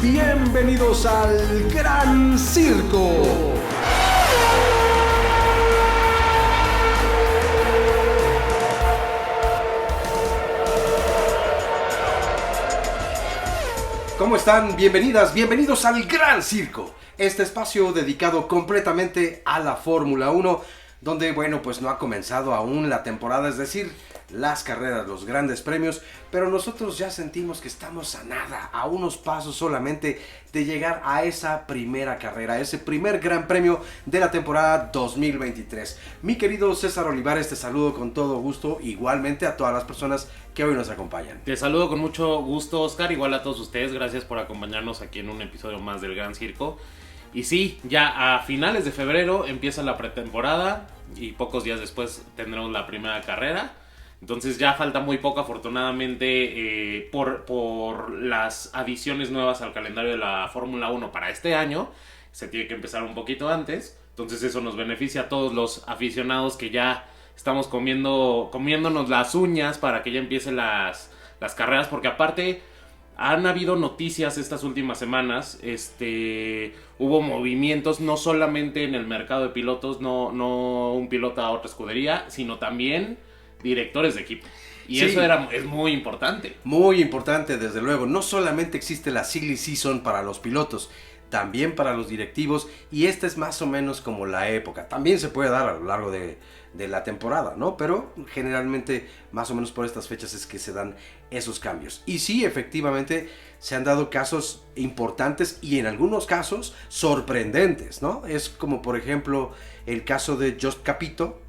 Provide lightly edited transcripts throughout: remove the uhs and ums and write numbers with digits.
Bienvenidos al Gran Circo. ¿Cómo están? Bienvenidos al Gran Circo. Este espacio dedicado completamente a la Fórmula 1, donde, bueno, pues no ha comenzado aún la temporada, es decir, las carreras, los grandes premios, pero nosotros ya sentimos que estamos a nada, a unos pasos solamente de llegar a esa primera carrera, ese primer gran premio de la temporada 2023. Mi querido César Olivares, te saludo con todo gusto, igualmente a todas las personas que hoy nos acompañan. Te saludo con mucho gusto, Oscar, igual a todos ustedes, gracias por acompañarnos aquí en un episodio más del Gran Circo. Y sí, ya a finales de febrero empieza la pretemporada y pocos días después tendremos la primera carrera. Entonces ya falta muy poco, afortunadamente, por las adiciones nuevas al calendario de la Fórmula 1 para este año. Se tiene que empezar un poquito antes. Entonces eso nos beneficia a todos los aficionados que ya estamos comiéndonos las uñas para que ya empiecen las carreras. Porque aparte han habido noticias estas últimas semanas. Hubo movimientos no solamente en el mercado de pilotos, no un piloto a otra escudería, sino también directores de equipo. Y sí, eso es muy importante. Muy importante, desde luego. No solamente existe la silly season para los pilotos, también para los directivos. Y esta es más o menos como la época. También se puede dar a lo largo de la temporada, ¿no? Pero generalmente más o menos por estas fechas es que se dan esos cambios. Y sí, efectivamente, se han dado casos importantes y en algunos casos sorprendentes, ¿no? Es como por ejemplo el caso de Jost Capito,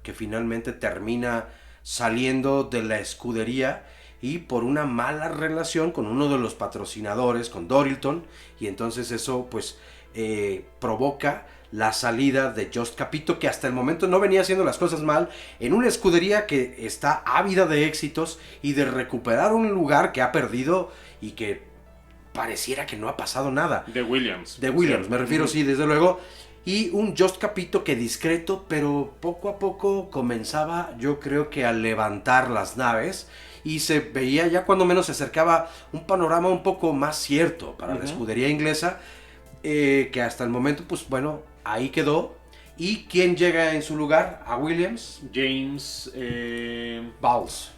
que finalmente termina saliendo de la escudería y por una mala relación con uno de los patrocinadores, con Dorilton, y entonces eso pues provoca la salida de Jost Capito, que hasta el momento no venía haciendo las cosas mal en una escudería que está ávida de éxitos y de recuperar un lugar que ha perdido y que pareciera que no ha pasado nada. De Williams, me refiero, sí, desde luego. Y un Jost Capito que discreto, pero poco a poco comenzaba, yo creo que a levantar las naves. Y se veía ya cuando menos se acercaba un panorama un poco más cierto para la escudería inglesa. Que hasta el momento, pues bueno, ahí quedó. ¿Y quién llega en su lugar a Williams? James Bowles.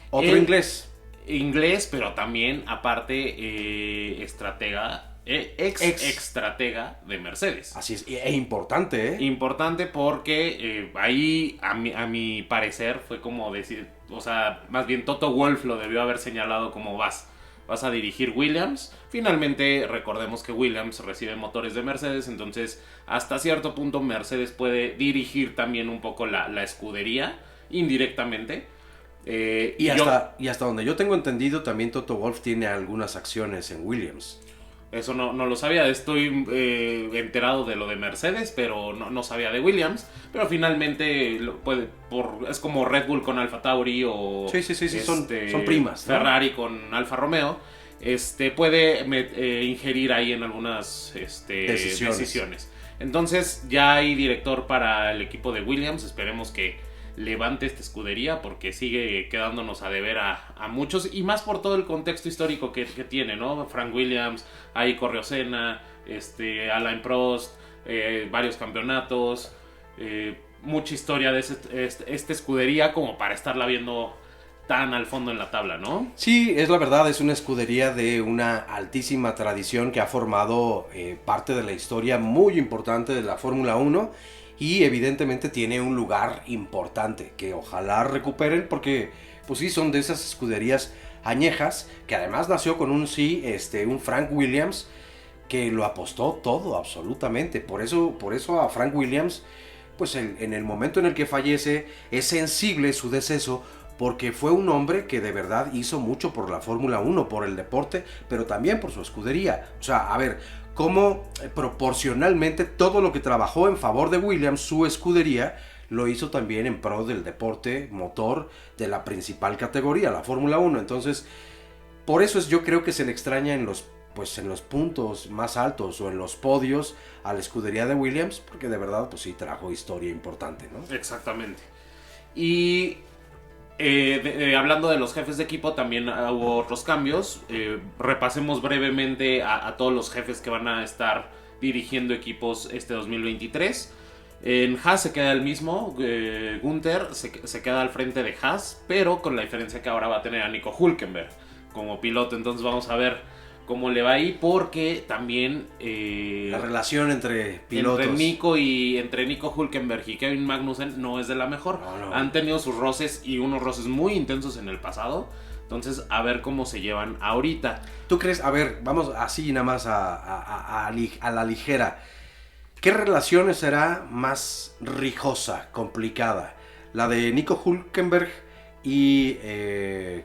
Otro inglés. Inglés, pero también, aparte, estratega. Ex-estratega de Mercedes. Así es, e importante, ¿eh? Importante porque ahí, a mi parecer, fue como decir, o sea, más bien Toto Wolff lo debió haber señalado como vas a dirigir Williams. Finalmente, recordemos que Williams recibe motores de Mercedes, entonces hasta cierto punto Mercedes puede dirigir también un poco la escudería, indirectamente. Y hasta donde yo tengo entendido, también Toto Wolff tiene algunas acciones en Williams. Eso no lo sabía, estoy enterado de lo de Mercedes, pero no sabía de Williams. Pero finalmente es como Red Bull con Alfa Tauri o sí, son primas, ¿no? Ferrari con Alfa Romeo. Puede ingerir ahí en algunas decisiones. Entonces ya hay director para el equipo de Williams, esperemos que levante esta escudería porque sigue quedándonos a deber a muchos y más por todo el contexto histórico que tiene, ¿no? Frank Williams, ahí corrió Senna, Alain Prost, varios campeonatos, mucha historia de esta escudería como para estarla viendo tan al fondo en la tabla, ¿no? Sí, es la verdad, es una escudería de una altísima tradición que ha formado parte de la historia muy importante de la Fórmula 1. Y evidentemente tiene un lugar importante que ojalá recuperen porque pues sí son de esas escuderías añejas que además nació con un Frank Williams que lo apostó todo absolutamente. Por eso a Frank Williams pues en el momento en el que fallece es sensible su deceso porque fue un hombre que de verdad hizo mucho por la Fórmula 1, por el deporte, pero también por su escudería. O sea, a ver, cómo proporcionalmente todo lo que trabajó en favor de Williams, su escudería, lo hizo también en pro del deporte motor de la principal categoría, la Fórmula 1. Entonces, por eso yo creo que se le extraña en los puntos más altos o en los podios a la escudería de Williams, porque de verdad pues sí trajo historia importante, ¿no? Exactamente. Y Hablando de los jefes de equipo, también hubo otros cambios. Repasemos brevemente a todos los jefes que van a estar dirigiendo equipos este 2023. En Haas se queda el mismo, Gunther se queda al frente de Haas, pero con la diferencia que ahora va a tener a Nico Hülkenberg como piloto. Entonces vamos a ver cómo le va ahí, porque también la relación entre pilotos entre Nico Hülkenberg y Kevin Magnussen no es de la mejor. No. Han tenido sus roces, y unos roces muy intensos en el pasado. Entonces, a ver cómo se llevan ahorita. ¿Tú crees? A ver, vamos así nada más a la ligera. ¿Qué relación será más rijosa, complicada? ¿La de Nico Hülkenberg y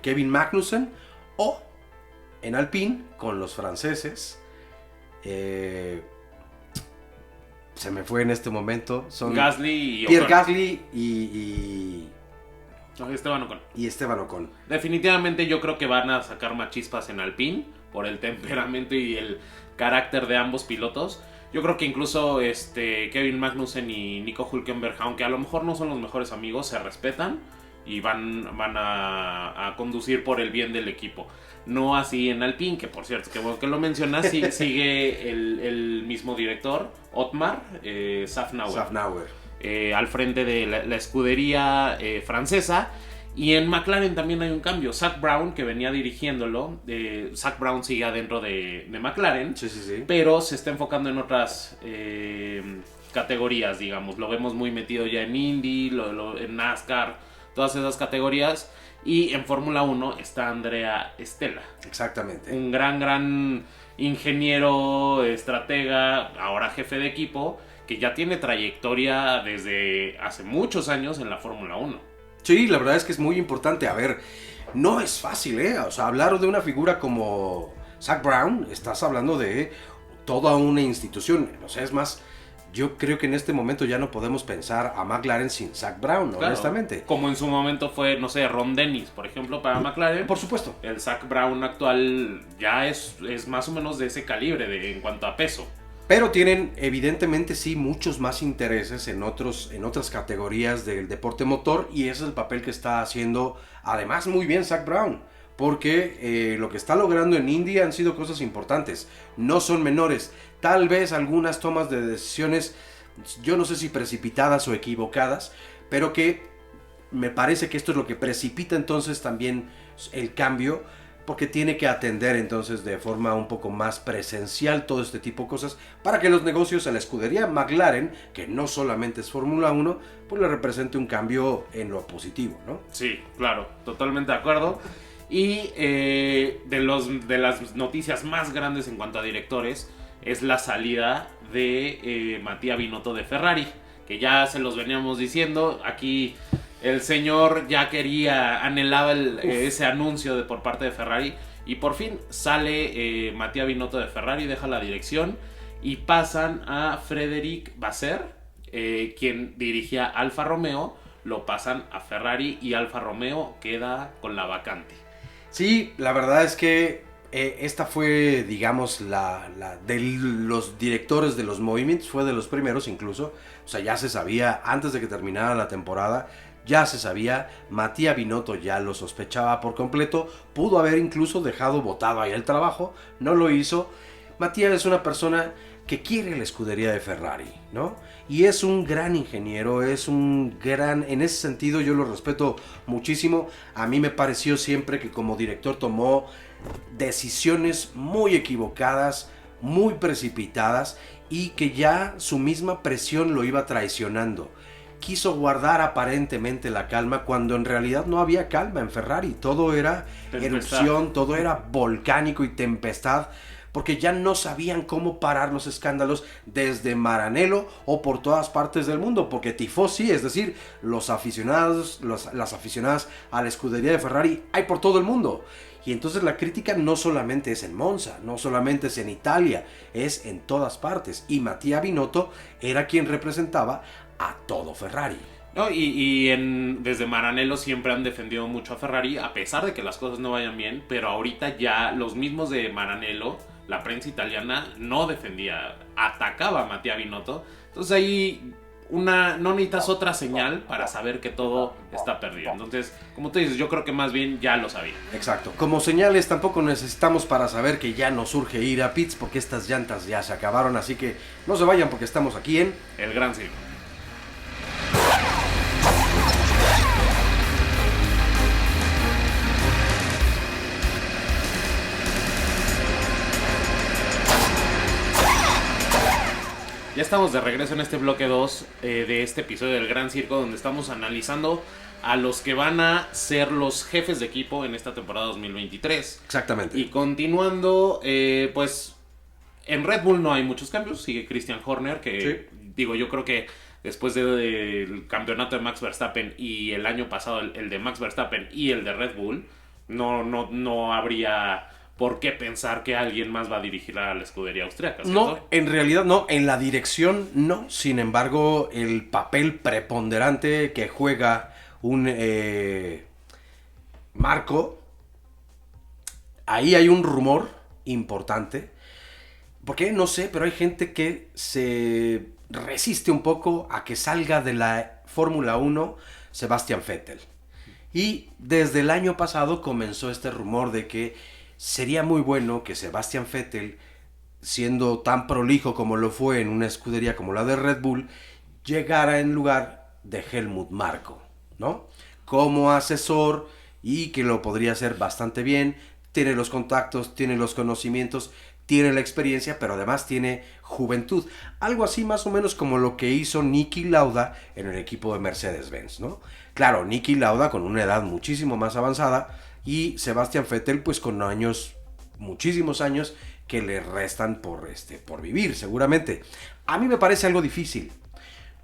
Kevin Magnussen? ¿O en Alpine con los franceses? Se me fue en este momento. Son Gasly y Pierre Ocon. Gasly y Esteban Ocon. Definitivamente yo creo que van a sacar más chispas en Alpine por el temperamento y el carácter de ambos pilotos. Yo creo que incluso Kevin Magnussen y Nico Hülkenberg, aunque a lo mejor no son los mejores amigos, se respetan y van a conducir por el bien del equipo. No así en Alpine, que por cierto, que bueno que lo mencionas, sigue el mismo director, Otmar Szafnauer. Al frente de la escudería francesa. Y en McLaren también hay un cambio. Zak Brown, que venía dirigiéndolo, Zak Brown sigue adentro de McLaren, Sí. pero se está enfocando en otras categorías, digamos. Lo vemos muy metido ya en Indy, en NASCAR, todas esas categorías. Y en Fórmula 1 está Andrea Stella. Exactamente. Un gran ingeniero, estratega, ahora jefe de equipo, que ya tiene trayectoria desde hace muchos años en la Fórmula 1. Sí, la verdad es que es muy importante. A ver, no es fácil, ¿eh? O sea, hablar de una figura como Zak Brown, estás hablando de toda una institución. O sea, es más, yo creo que en este momento ya no podemos pensar a McLaren sin Zak Brown, Claro, honestamente. como en su momento fue, no sé, Ron Dennis, por ejemplo, para McLaren. Por supuesto. El Zak Brown actual ya es más o menos de ese calibre en cuanto a peso. Pero tienen, evidentemente, sí, muchos más intereses en otras categorías del deporte motor, y ese es el papel que está haciendo, además, muy bien Zak Brown, porque lo que está logrando en Indy han sido cosas importantes, no son menores. Tal vez algunas tomas de decisiones, yo no sé si precipitadas o equivocadas, pero que me parece que esto es lo que precipita entonces también el cambio, porque tiene que atender entonces de forma un poco más presencial todo este tipo de cosas para que los negocios a la escudería McLaren, que no solamente es Fórmula 1, pues le represente un cambio en lo positivo, ¿no? Sí, claro, totalmente de acuerdo. Y de las noticias más grandes en cuanto a directores es la salida de Mattia Binotto de Ferrari, que ya se los veníamos diciendo. Aquí el señor ya anhelaba ese anuncio por parte de Ferrari, y por fin sale Mattia Binotto de Ferrari, deja la dirección y pasan a Frédéric Vasseur, quien dirigía Alfa Romeo, lo pasan a Ferrari y Alfa Romeo queda con la vacante. Sí, la verdad es que esta fue, digamos, la de los directores de los movimientos, fue de los primeros incluso. O sea, ya se sabía antes de que terminara la temporada. Ya se sabía, Mattia Binotto ya lo sospechaba por completo, pudo haber incluso dejado botado ahí el trabajo, no lo hizo. Mattia es una persona que quiere la escudería de Ferrari, ¿no? Y es un gran ingeniero, en ese sentido yo lo respeto muchísimo. A mí me pareció siempre que como director tomó decisiones muy equivocadas, muy precipitadas, y que ya su misma presión lo iba traicionando. Quiso guardar aparentemente la calma cuando en realidad no había calma en Ferrari. Todo era erupción, todo era volcánico y tempestad, porque ya no sabían cómo parar los escándalos desde Maranello o por todas partes del mundo, porque tifosi, es decir, las aficionadas a la escudería de Ferrari hay por todo el mundo. Y entonces la crítica no solamente es en Monza, no solamente es en Italia, es en todas partes. Y Mattia Binotto era quien representaba a todo Ferrari. No, desde Maranello siempre han defendido mucho a Ferrari, a pesar de que las cosas no vayan bien, pero ahorita ya los mismos de Maranello, la prensa italiana, no defendía, atacaba a Mattia Binotto. Entonces ahí no necesitas otra señal para saber que todo está perdido. Entonces, como tú dices, yo creo que más bien ya lo sabía. Exacto. Como señales tampoco necesitamos para saber que ya nos urge ir a pits, porque estas llantas ya se acabaron, así que no se vayan porque estamos aquí en El Gran Circo. Ya estamos de regreso en este bloque 2 de este episodio del Gran Circo, donde estamos analizando a los que van a ser los jefes de equipo en esta temporada 2023. Exactamente. Y continuando, pues en Red Bull no hay muchos cambios. Sigue Christian Horner, que digo, yo creo que después del campeonato de Max Verstappen y el año pasado el de Max Verstappen y el de Red Bull, no habría por qué pensar que alguien más va a dirigir a la escudería austriaca, ¿cierto? No, en realidad no, en la dirección no, sin embargo el papel preponderante que juega un Marco, ahí hay un rumor importante, porque no sé, pero hay gente que se resiste un poco a que salga de la Fórmula 1 Sebastian Vettel. Y desde el año pasado comenzó este rumor de que sería muy bueno que Sebastian Vettel, siendo tan prolijo como lo fue en una escudería como la de Red Bull, llegara en lugar de Helmut Marko, ¿no? Como asesor, y que lo podría hacer bastante bien. Tiene los contactos, tiene los conocimientos, tiene la experiencia, pero además tiene juventud. Algo así más o menos como lo que hizo Niki Lauda en el equipo de Mercedes-Benz, ¿no? Claro, Niki Lauda con una edad muchísimo más avanzada, y Sebastian Vettel pues con años, muchísimos años que le restan por vivir seguramente. A mí me parece algo difícil.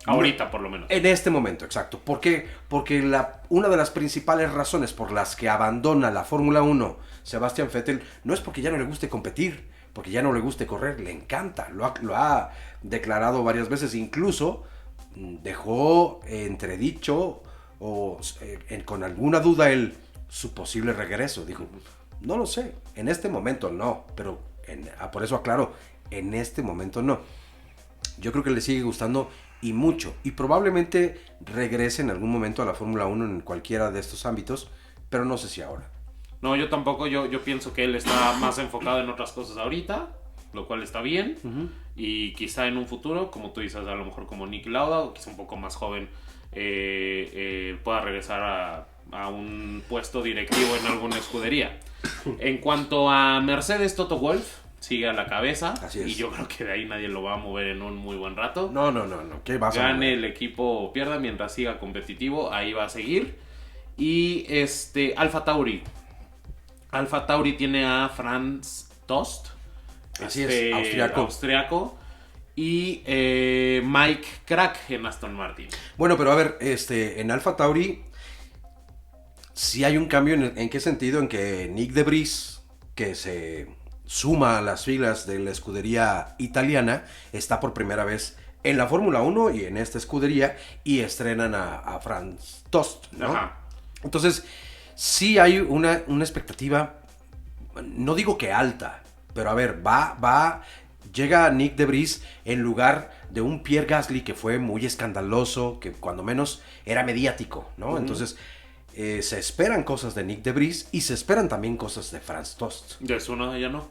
Ahorita por lo menos. En este momento, exacto. ¿Por qué? Porque una de las principales razones por las que abandona la Fórmula 1 Sebastian Vettel no es porque ya no le guste competir, porque ya no le guste correr, le encanta, lo ha declarado varias veces, incluso dejó entredicho o con alguna duda su posible regreso. Dijo, no lo sé, en este momento no, pero por eso aclaro, en este momento no. Yo creo que le sigue gustando y mucho, y probablemente regrese en algún momento a la Fórmula 1 en cualquiera de estos ámbitos, pero no sé si ahora. No, yo tampoco, yo pienso que él está más enfocado en otras cosas ahorita, lo cual está bien, y quizá en un futuro, como tú dices, a lo mejor como Niki Lauda, o quizá un poco más joven, pueda regresar a un puesto directivo en alguna escudería. En cuanto a Mercedes, Toto Wolff sigue a la cabeza. Así es. Y yo creo que de ahí nadie lo va a mover en un muy buen rato. No. ¿Qué vas a Gane mover? el equipo o pierda, mientras siga competitivo, ahí va a seguir. Y Alfa Tauri. Alfa Tauri tiene a Franz Tost. Así es, austriaco. Y Mike Krack en Aston Martin. Bueno, pero a ver, en Alfa Tauri sí hay un cambio. ¿En qué sentido? En que Nick De Vries, que se suma a las filas de la escudería italiana, está por primera vez en la Fórmula 1 y en esta escudería, y estrenan a Franz Tost, ¿no? Ajá. Entonces, sí hay una expectativa, no digo que alta, pero a ver, llega Nick De Vries en lugar de un Pierre Gasly que fue muy escandaloso, que cuando menos era mediático, ¿no? Entonces, se esperan cosas de Nick De Vries y se esperan también cosas de Franz Tost. De Tsunoda ya no.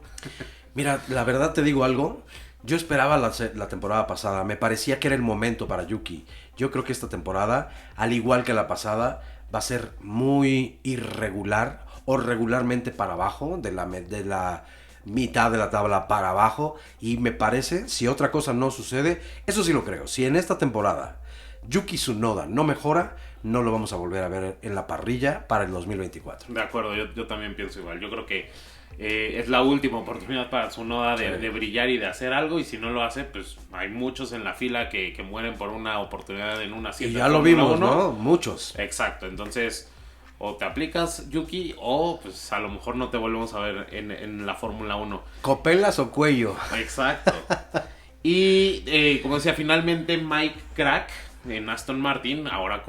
Mira, la verdad te digo algo. Yo esperaba la temporada pasada. Me parecía que era el momento para Yuki. Yo creo que esta temporada, al igual que la pasada, va a ser muy irregular o regularmente para abajo, de la mitad de la tabla para abajo. Y me parece, si otra cosa no sucede, eso sí lo creo. Si en esta temporada Yuki Tsunoda no mejora, no lo vamos a volver a ver en la parrilla para el 2024. De acuerdo, yo también pienso igual. Yo creo que es la última oportunidad para Tsunoda de brillar y de hacer algo, y si no lo hace, pues hay muchos en la fila que mueren por una oportunidad en un asiento. Y ya lo vimos, ¿no? Muchos. Exacto, entonces o te aplicas, Yuki, o pues a lo mejor no te volvemos a ver en la Fórmula 1. ¿Copelas o cuello? Exacto. Y como decía, finalmente Mike Krack en Aston Martin, ahora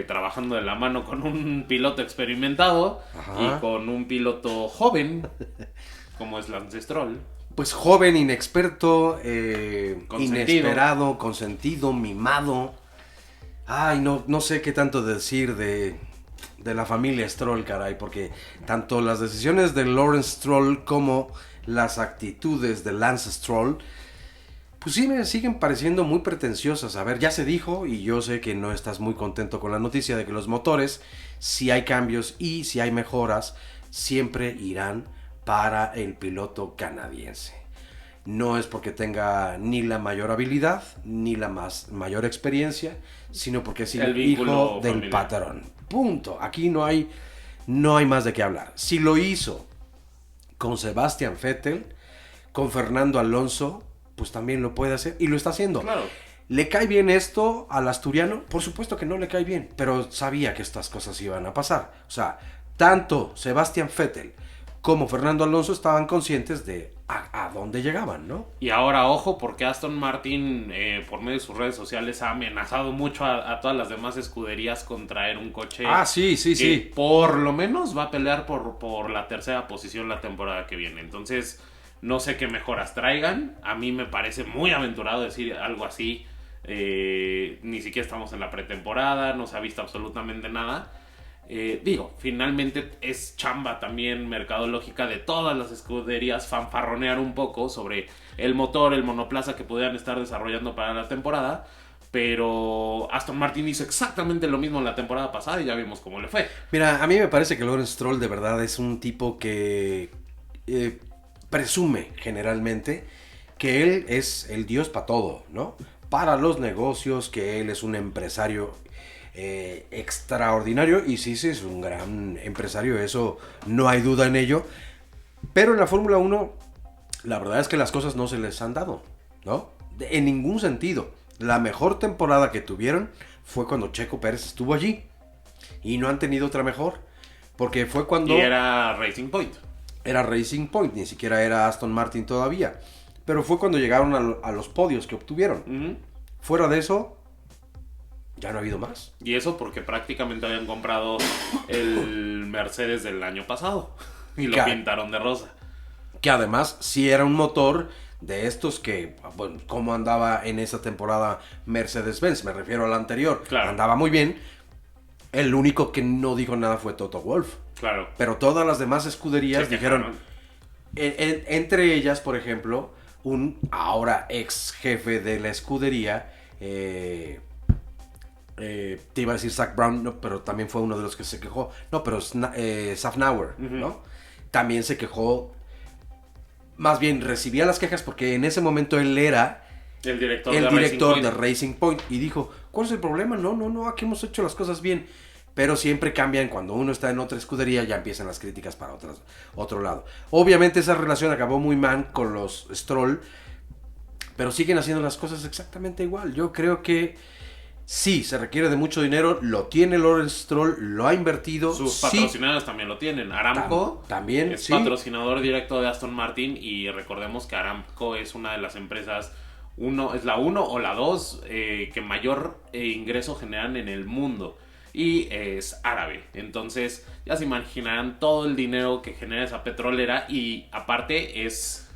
trabajando de la mano con un piloto experimentado. Ajá. Y con un piloto joven como es Lance Stroll. pues joven, inexperto, Consentido. inesperado, consentido, mimado. Ay, no sé qué tanto decir de la familia Stroll, caray, porque tanto las decisiones de Lawrence Stroll como las actitudes de Lance Stroll, pues sí me siguen pareciendo muy pretenciosas. A ver, ya se dijo, y yo sé que no estás muy contento con la noticia de que los motores, si hay cambios y si hay mejoras, siempre irán para el piloto canadiense. No es porque tenga ni la mayor habilidad, ni la mayor experiencia, sino porque es El hijo vínculo del familiar. patrón. Punto. Aquí no hay más de qué hablar. Si lo hizo con Sebastian Vettel, con Fernando Alonso, pues también lo puede hacer y lo está haciendo. Claro. ¿Le cae bien esto al asturiano? Por supuesto que no le cae bien, pero sabía que estas cosas iban a pasar. O sea, tanto Sebastian Vettel como Fernando Alonso estaban conscientes de a dónde llegaban, ¿no? Y ahora, ojo, porque Aston Martin, por medio de sus redes sociales, ha amenazado mucho a todas las demás escuderías con traer un coche Sí, que por lo menos va a pelear por la tercera posición la temporada que viene. Entonces, no sé qué mejoras traigan. A mí me parece muy aventurado decir algo así. Ni siquiera estamos en la pretemporada, no se ha visto absolutamente nada. Finalmente es chamba también mercadológica de todas las escuderías fanfarronear un poco sobre el motor, el monoplaza que pudieran estar desarrollando para la temporada. Pero Aston Martin hizo exactamente lo mismo en la temporada pasada y ya vimos cómo le fue. Mira, a mí me parece que Lawrence Stroll de verdad es un tipo que presume generalmente que él es el dios para todo, ¿no? Para los negocios, que él es un empresario extraordinario, y sí, es un gran empresario, eso no hay duda en ello, pero en la Fórmula 1 la verdad es que las cosas no se les han dado, ¿no? En ningún sentido. La mejor temporada que tuvieron fue cuando Checo Pérez estuvo allí, y no han tenido otra mejor, porque fue cuando Y era Racing Point. era Racing Point, ni siquiera era Aston Martin todavía, pero fue cuando llegaron a los podios que obtuvieron. Uh-huh. Fuera de eso, ya no ha habido más. Y eso porque prácticamente habían comprado el Mercedes del año pasado y lo pintaron de rosa. Que además sí era un motor de estos que, bueno, como andaba en esa temporada Mercedes-Benz, me refiero al anterior, claro. Andaba muy bien. El único que no dijo nada fue Toto Wolff. Claro. Pero todas las demás escuderías dijeron, entre ellas, por ejemplo, un ahora ex jefe de la escudería, te iba a decir Zak Brown, no, pero también fue uno de los que se quejó. No, pero Safnauer, Uh-huh. ¿no? También se quejó. Más bien recibía las quejas porque en ese momento él era el director de Racing Point. Y dijo, ¿cuál es el problema? No, aquí hemos hecho las cosas bien. Pero siempre cambian cuando uno está en otra escudería, ya empiezan las críticas para otro lado. Obviamente esa relación acabó muy mal con los Stroll, pero siguen haciendo las cosas exactamente igual. Yo creo que sí, se requiere de mucho dinero, lo tiene Lawrence Stroll, lo ha invertido. Sus patrocinadores también lo tienen. Aramco también es patrocinador directo de Aston Martin, y recordemos que Aramco es una de las empresas, es la 1 o la 2 que mayor ingreso generan en el mundo, y es árabe. Entonces ya se imaginarán todo el dinero que genera esa petrolera, y aparte es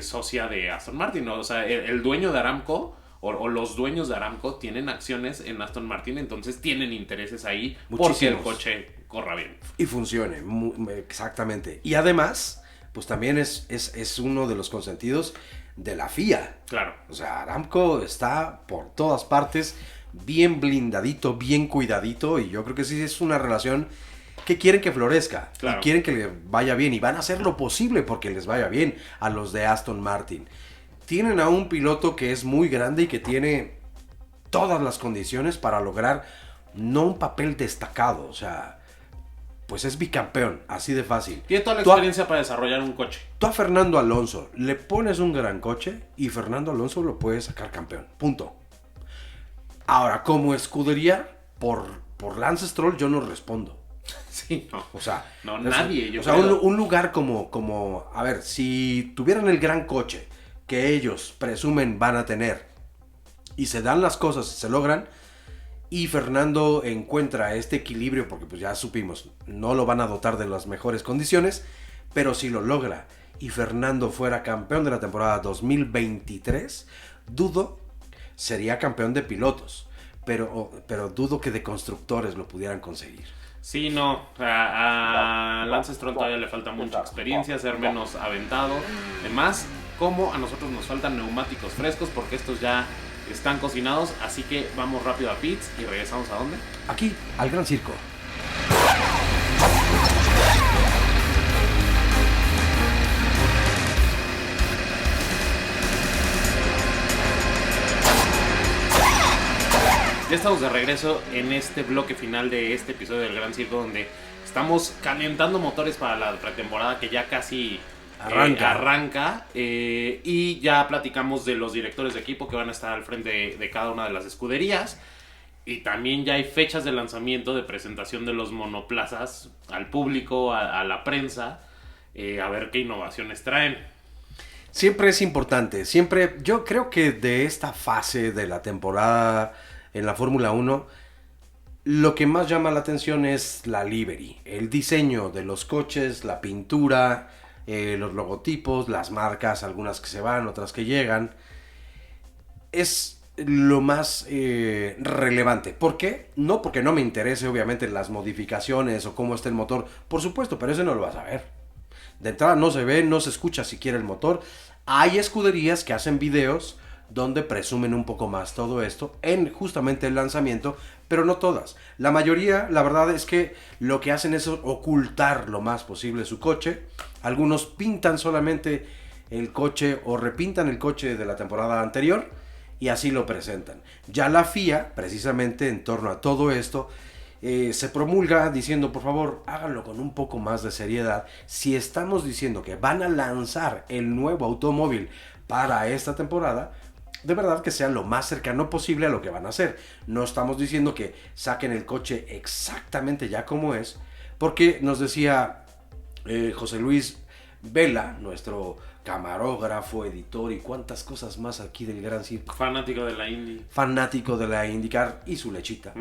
socia de Aston Martin, ¿no? O sea, el dueño de Aramco o los dueños de Aramco tienen acciones en Aston Martin, entonces tienen intereses ahí porque el coche corra bien. Y funcione, exactamente. Y además, pues también es uno de los consentidos de la FIA. Claro. O sea, Aramco está por todas partes, bien blindadito, bien cuidadito, y yo creo que sí es una relación que quieren que florezca, claro, y quieren que le vaya bien, y van a hacer lo posible porque les vaya bien a los de Aston Martin. Tienen a un piloto que es muy grande y que tiene todas las condiciones para lograr no un papel destacado, o sea, pues es bicampeón, así de fácil. Tiene toda la experiencia para desarrollar un coche. Tú a Fernando Alonso le pones un gran coche y Fernando Alonso lo puede sacar campeón, punto. Ahora, como escudería, por Lance Stroll yo no respondo. Sí, no. O sea, no, nadie. O sea, un lugar como, a ver, si tuvieran el gran coche que ellos presumen van a tener, y se dan las cosas, se logran, y Fernando encuentra este equilibrio, porque pues ya supimos, no lo van a dotar de las mejores condiciones, pero si lo logra y Fernando fuera campeón de la temporada 2023, dudo sería campeón de pilotos, pero dudo que de constructores lo pudieran conseguir. Sí, no, a Lance Stroll todavía le falta mucha experiencia, ser menos aventado. Además, como a nosotros nos faltan neumáticos frescos porque estos ya están cocinados, así que vamos rápido a pits y regresamos ¿a dónde? Aquí, al Gran Circo. Ya estamos de regreso en este bloque final de este episodio del Gran Circo, donde estamos calentando motores para la pretemporada que ya casi arranca y ya platicamos de los directores de equipo que van a estar al frente de cada una de las escuderías, y también ya hay fechas de lanzamiento, de presentación de los monoplazas al público, a la prensa, a ver qué innovaciones traen. Siempre es importante, yo creo que de esta fase de la temporada en la Fórmula 1, lo que más llama la atención es la livery, el diseño de los coches, la pintura, los logotipos, las marcas, algunas que se van, otras que llegan. Es lo más relevante. ¿Por qué? No porque no me interese obviamente las modificaciones o cómo está el motor, por supuesto, pero eso no lo vas a ver. De entrada no se ve, no se escucha siquiera el motor. Hay escuderías que hacen videos donde presumen un poco más todo esto en justamente el lanzamiento, pero no todas. La mayoría, la verdad es que lo que hacen es ocultar lo más posible su coche. Algunos pintan solamente el coche o repintan el coche de la temporada anterior y así lo presentan. Ya la FIA, precisamente en torno a todo esto, se promulga diciendo, por favor, háganlo con un poco más de seriedad. Si estamos diciendo que van a lanzar el nuevo automóvil para esta temporada, de verdad que sea lo más cercano posible a lo que van a hacer. No estamos diciendo que saquen el coche exactamente ya como es, porque nos decía José Luis Vela, nuestro camarógrafo, editor y cuantas cosas más aquí del Gran Circo. Fanático de la Indy. Fanático de la IndyCar y su lechita.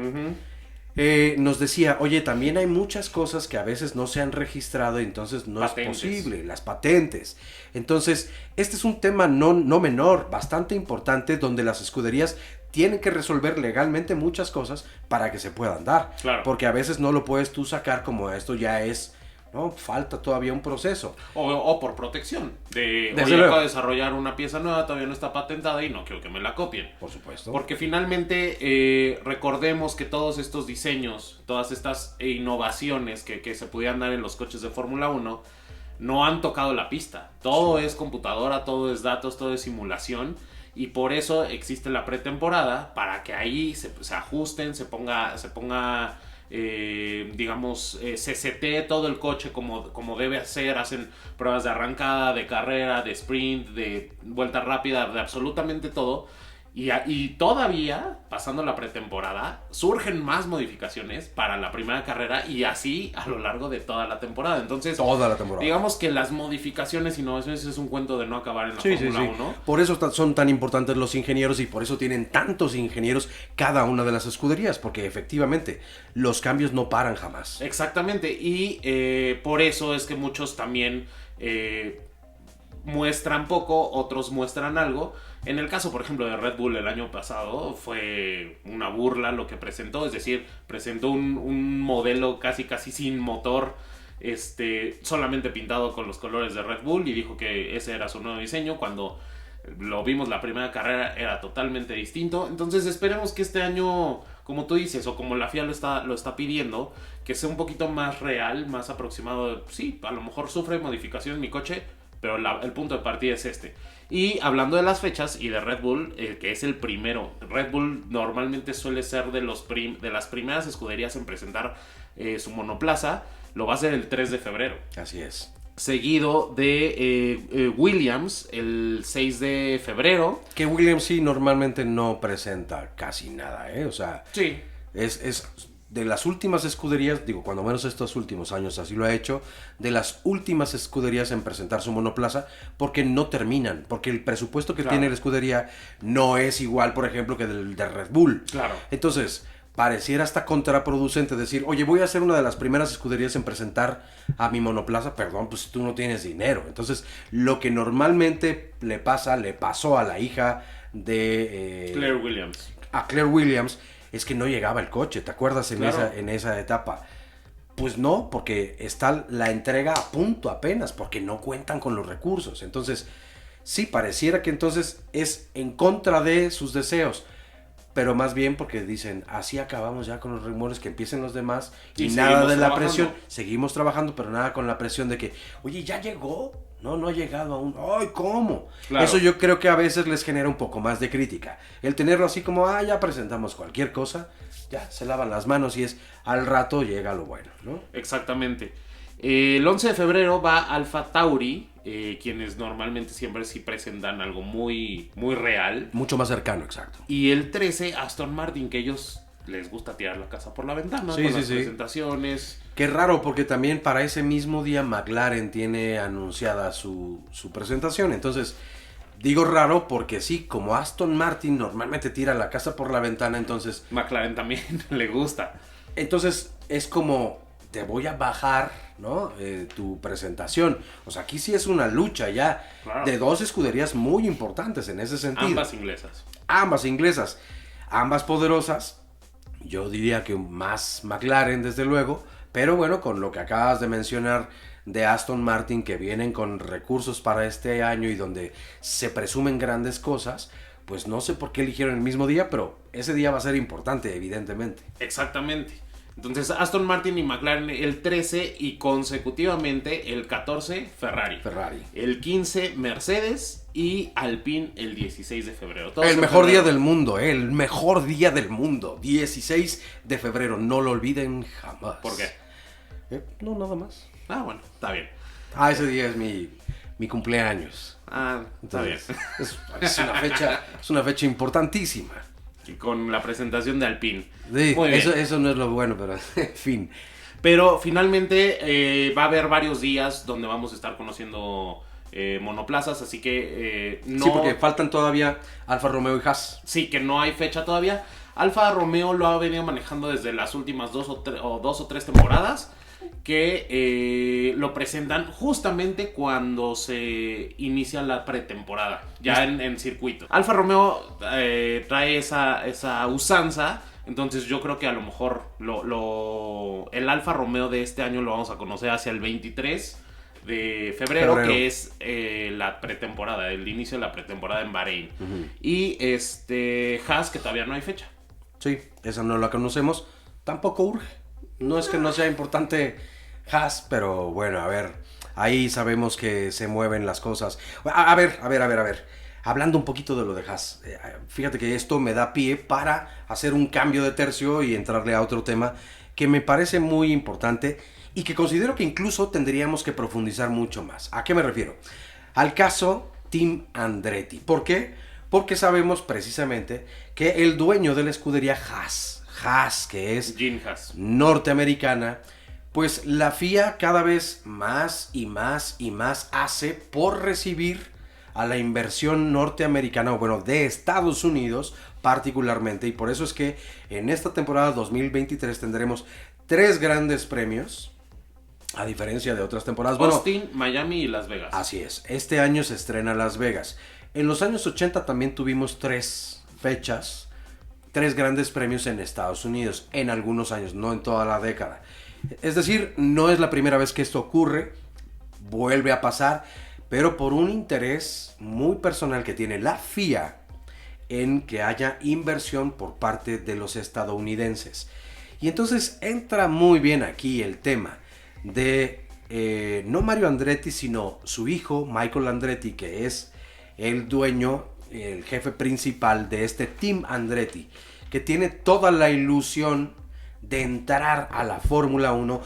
Nos decía, oye, también hay muchas cosas que a veces no se han registrado, entonces no patentes. Es posible, las patentes. Entonces, este es un tema no menor, bastante importante, donde las escuderías tienen que resolver legalmente muchas cosas para que se puedan dar. Claro. Porque a veces no lo puedes tú sacar como esto ya es, ¿no? Falta todavía un proceso. O por protección. Oye, luego. acabo de desarrollar una pieza nueva, todavía no está patentada y no quiero que me la copien. Por supuesto. Porque finalmente recordemos que todos estos diseños, todas estas innovaciones que se pudieran dar en los coches de Fórmula 1 no han tocado la pista. Todo es computadora, todo es datos, todo es simulación. Y por eso existe la pretemporada, para que ahí se ajusten, se ponga digamos, se setee todo el coche como debe hacer. Hacen pruebas de arrancada, de carrera, de sprint, de vuelta rápida, de absolutamente todo. Y todavía, pasando la pretemporada, surgen más modificaciones para la primera carrera y así a lo largo de toda la temporada. Entonces, toda la temporada. Digamos que las modificaciones, innovaciones es un cuento de no acabar en la Fórmula 1. Por eso son tan importantes los ingenieros y por eso tienen tantos ingenieros cada una de las escuderías, porque efectivamente los cambios no paran jamás. Exactamente, y por eso es que muchos también muestran poco, otros muestran algo. En el caso, por ejemplo, de Red Bull el año pasado, fue una burla lo que presentó. Es decir, presentó un modelo casi sin motor, solamente pintado con los colores de Red Bull, y dijo que ese era su nuevo diseño. Cuando lo vimos la primera carrera era totalmente distinto. Entonces esperemos que este año, como tú dices, o como la FIA lo está pidiendo, que sea un poquito más real, más aproximado. Sí, a lo mejor sufre modificaciones mi coche, pero el punto de partida es este. Y hablando de las fechas y de Red Bull, que es el primero. Red Bull normalmente suele ser de las primeras escuderías en presentar su monoplaza. Lo va a hacer el 3 de febrero. Así es. Seguido de Williams el 6 de febrero. Que Williams sí normalmente no presenta casi nada, ¿eh? O sea, sí. Es de las últimas escuderías, digo, cuando menos estos últimos años así lo ha hecho, de las últimas escuderías en presentar su monoplaza, porque no terminan, porque el presupuesto que tiene la escudería no es igual, por ejemplo, que del de Red Bull. Claro. Entonces, pareciera hasta contraproducente decir, oye, voy a ser una de las primeras escuderías en presentar a mi monoplaza, perdón, pues tú no tienes dinero. Entonces, lo que normalmente le pasó a la hija de... Claire Williams. A Claire Williams, es que no llegaba el coche, ¿te acuerdas Claro. en esa etapa? Pues no, porque está la entrega a punto apenas, porque no cuentan con los recursos. Entonces, sí, pareciera que entonces es en contra de sus deseos, pero más bien porque dicen, así acabamos ya con los rumores, que empiecen los demás y nada seguimos de la trabajando. presión. Seguimos trabajando, pero nada con la presión de que, oye, ¿ya llegó? No ha llegado aún. ¡Ay, cómo! Claro. Eso yo creo que a veces les genera un poco más de crítica. El tenerlo así como, ya presentamos cualquier cosa, ya se lavan las manos y es, al rato llega lo bueno, ¿no? Exactamente. El 11 de febrero va Alfa Tauri, quienes normalmente siempre sí presentan algo muy, muy real. Mucho más cercano, exacto. Y el 13, Aston Martin, que ellos les gusta tirar la casa por la ventana Sí, con sí, las sí. presentaciones. Qué raro, porque también para ese mismo día McLaren tiene anunciada su presentación. Entonces, digo raro porque sí, como Aston Martin normalmente tira la casa por la ventana, entonces McLaren también le gusta. es como, te voy a bajar, ¿no? Tu presentación. O sea, aquí sí es una lucha ya Claro. de dos escuderías muy importantes en ese sentido. Ambas inglesas. Ambas inglesas, ambas poderosas. Yo diría que más McLaren, desde luego, pero bueno, con lo que acabas de mencionar de Aston Martin, que vienen con recursos para este año y donde se presumen grandes cosas, pues no sé por qué eligieron el mismo día, pero ese día va a ser importante, evidentemente. Exactamente. Entonces Aston Martin y McLaren el 13 y consecutivamente el 14 Ferrari. El 15 Mercedes y Alpine el 16 de febrero. Todos El en mejor febrero. día del mundo, el mejor día del mundo, 16 de febrero, no lo olviden jamás. ¿Por qué? No, nada más. Ah, bueno, está bien. Ese día es mi cumpleaños. Ah, está bien. Entonces, es una fecha importantísima. Y con la presentación de Alpine. Sí, Muy bien. eso no es lo bueno, pero en fin. Pero finalmente va a haber varios días donde vamos a estar conociendo monoplazas, así que no... Sí, porque faltan todavía Alfa Romeo y Haas. Sí, que no hay fecha todavía. Alfa Romeo lo ha venido manejando desde las últimas dos o tres temporadas, que lo presentan justamente cuando se inicia la pretemporada, ya en circuito. Alfa Romeo trae esa usanza, entonces yo creo que a lo mejor el Alfa Romeo de este año lo vamos a conocer hacia el 23 de febrero, que es la pretemporada, el inicio de la pretemporada en Bahrein. Y Haas, que todavía no hay fecha. Sí, esa no la conocemos. Tampoco urge. No es que no sea importante Haas, pero bueno, a ver. Ahí sabemos que se mueven las cosas. A ver. Hablando un poquito de lo de Haas. Fíjate que esto me da pie para hacer un cambio de tercio y entrarle a otro tema que me parece muy importante y que considero que incluso tendríamos que profundizar mucho más. ¿A qué me refiero? Al caso Team Andretti. ¿Por qué? Porque sabemos precisamente que el dueño de la escudería Haas, que es Gene Haas, norteamericana, pues la FIA cada vez más y más y más hace por recibir a la inversión norteamericana, o bueno, de Estados Unidos particularmente, y por eso es que en esta temporada 2023 tendremos 3 grandes premios, a diferencia de otras temporadas. Austin, Miami y Las Vegas. Así es, este año se estrena Las Vegas. En los años 80 también tuvimos 3 fechas, 3 grandes premios en Estados Unidos, en algunos años, no en toda la década. Es decir, no es la primera vez que esto ocurre, vuelve a pasar, pero por un interés muy personal que tiene la FIA en que haya inversión por parte de los estadounidenses. Y entonces entra muy bien aquí el tema de no Mario Andretti, sino su hijo Michael Andretti, que es el dueño, el jefe principal de este Team Andretti, que tiene toda la ilusión de entrar a la Fórmula 1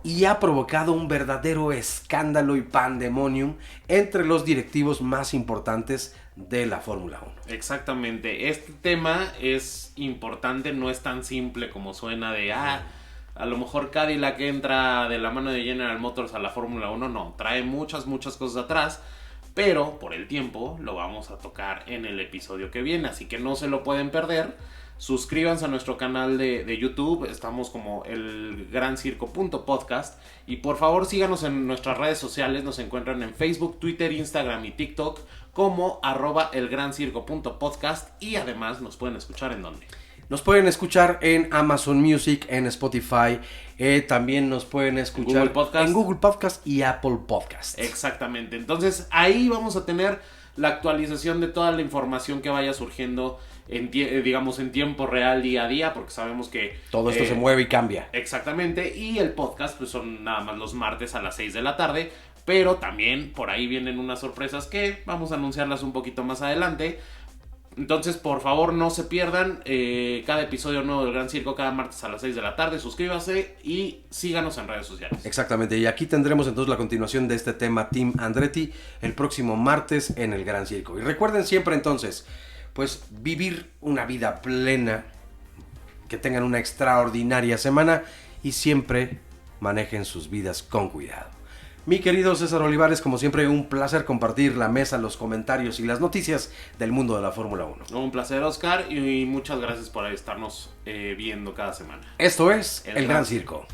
y ha provocado un verdadero escándalo y pandemonium entre los directivos más importantes de la Fórmula 1. Exactamente, este tema es importante, no es tan simple como suena de a lo mejor Cadillac entra de la mano de General Motors a la Fórmula 1, no, trae muchas cosas atrás, pero por el tiempo lo vamos a tocar en el episodio que viene, así que no se lo pueden perder. Suscríbanse a nuestro canal de YouTube, estamos como elgrancirco.podcast y por favor síganos en nuestras redes sociales, nos encuentran en Facebook, Twitter, Instagram y TikTok como @elgrancirco.podcast y además nos pueden escuchar en donde. Nos pueden escuchar en Amazon Music, en Spotify, también nos pueden escuchar en Google Podcast y Apple Podcast. Exactamente, entonces ahí vamos a tener la actualización de toda la información que vaya surgiendo en tiempo real, día a día, porque sabemos que todo esto se mueve y cambia. Exactamente, y el podcast pues son nada más los martes a las 6 de la tarde, pero también por ahí vienen unas sorpresas que vamos a anunciarlas un poquito más adelante. Entonces, por favor, no se pierdan cada episodio nuevo del Gran Circo cada martes a las 6 de la tarde. Suscríbase y síganos en redes sociales. Exactamente, y aquí tendremos entonces la continuación de este tema Team Andretti el próximo martes en el Gran Circo. Y recuerden siempre entonces, pues vivir una vida plena, que tengan una extraordinaria semana y siempre manejen sus vidas con cuidado. Mi querido César Olivares, como siempre, un placer compartir la mesa, los comentarios y las noticias del mundo de la Fórmula 1. Un placer, Oscar, y muchas gracias por estarnos viendo cada semana. Esto es El Gran Circo.